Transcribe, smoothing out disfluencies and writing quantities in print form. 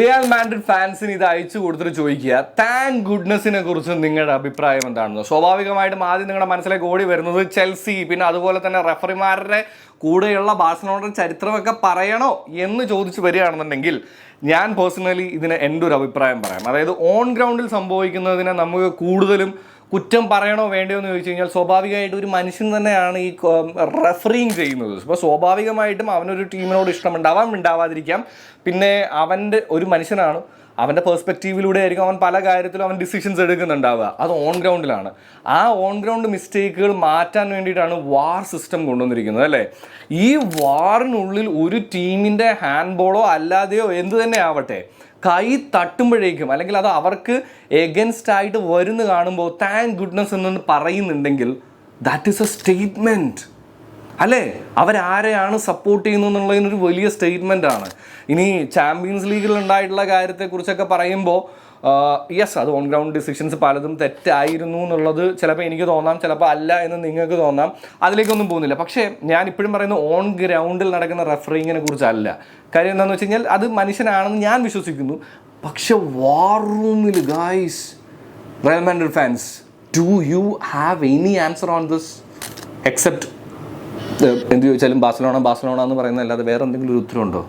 Real Madrid ഫാൻസിന് ഇത് അയച്ചു കൊടുത്തിട്ട് ചോദിക്കുക താങ്ക് ഗുഡ്നെസ്സിനെ കുറിച്ച് നിങ്ങളുടെ അഭിപ്രായം എന്താണെന്ന്. സ്വാഭാവികമായിട്ടും ആദ്യം നിങ്ങളുടെ മനസ്സിലേക്ക് ഓടി വരുന്നത് ചെൽസി, പിന്നെ അതുപോലെ തന്നെ റഫറിമാരുടെ കൂടെയുള്ള ബാഴ്സലോണയുടെ ചരിത്രമൊക്കെ പറയണോ എന്ന് ചോദിച്ചു വരികയാണെന്നുണ്ടെങ്കിൽ ഞാൻ പേഴ്സണലി ഇതിന് എൻ്റെ ഒരു അഭിപ്രായം പറയാം. അതായത് ഓൺ ഗ്രൗണ്ടിൽ സംഭവിക്കുന്നതിനെ നമുക്ക് കൂടുതലും കുറ്റം പറയണോ വേണ്ടയോ എന്ന് ചോദിച്ചു കഴിഞ്ഞാൽ സ്വാഭാവികമായിട്ട് ഒരു മനുഷ്യൻ തന്നെയാണ് ഈ റെഫറിങ് ചെയ്യുന്നത്. അപ്പോൾ സ്വാഭാവികമായിട്ടും അവനൊരു ടീമിനോട് ഇഷ്ടമുണ്ടാവാം, ഉണ്ടാവാതിരിക്കാം. പിന്നെ അവൻ്റെ ഒരു മനുഷ്യനാണ്, അവൻ്റെ പെർസ്പെക്റ്റീവിലൂടെ ആയിരിക്കും അവൻ പല കാര്യത്തിലും അവൻ ഡിസിഷൻസ് എടുക്കുന്നുണ്ടാവുക. അത് ഓൺ ഗ്രൗണ്ടിലാണ്. ആ ഓൺ ഗ്രൗണ്ട് മിസ്റ്റേക്കുകൾ മാറ്റാൻ വേണ്ടിയിട്ടാണ് വാർ സിസ്റ്റം കൊണ്ടുവന്നിരിക്കുന്നത്, അല്ലേ? ഈ വാറിനുള്ളിൽ ഒരു ടീമിൻ്റെ ഹാൻഡ് ബോളോ അല്ലാതെയോ എന്ത് തന്നെ ആവട്ടെ, കൈ തട്ടുമ്പോഴേക്കും അല്ലെങ്കിൽ അത് അവർക്ക് എഗൻസ്റ്റ് ആയിട്ട് വരുന്ന കാണുമ്പോൾ താങ്ക് ഗുഡ്നെസ് എന്ന് പറയുന്നുണ്ടെങ്കിൽ ദാറ്റ് ഈസ് എ സ്റ്റേറ്റ്മെൻറ്റ്, അല്ലേ? അവരാരെയാണ് സപ്പോർട്ട് ചെയ്യുന്നത് എന്നുള്ളതിനൊരു വലിയ സ്റ്റേറ്റ്മെൻ്റ് ആണ്. ഇനി ചാമ്പ്യൻസ് ലീഗിൽ ഉണ്ടായിട്ടുള്ള കാര്യത്തെക്കുറിച്ചൊക്കെ പറയുമ്പോൾ യെസ്, അത് ഓൺ ഗ്രൗണ്ട് ഡിസിഷൻസ് പലതും തെറ്റായിരുന്നു എന്നുള്ളത് ചിലപ്പോൾ എനിക്ക് തോന്നാം, ചിലപ്പോൾ അല്ല എന്ന് നിങ്ങൾക്ക് തോന്നാം. അതിലേക്കൊന്നും പോകുന്നില്ല. പക്ഷേ ഞാൻ ഇപ്പോഴും പറയുന്നത് ഓൺ ഗ്രൗണ്ടിൽ നടക്കുന്ന റെഫറിങ്ങിനെ കുറിച്ചല്ല. കാര്യം എന്താണെന്ന് വെച്ച് കഴിഞ്ഞാൽ അത് മനുഷ്യനാണെന്ന് ഞാൻ വിശ്വസിക്കുന്നു. പക്ഷെ വാർ റൂമിൽ guys, Real Madrid fans, do you have any answer on this except എന്ത് ചോദിച്ചാലും ബാഴ്സലോണ എന്ന് പറയുന്നത് അല്ലാതെ വേറെ എന്തെങ്കിലും ഒരു ഉത്തരവുണ്ടോ?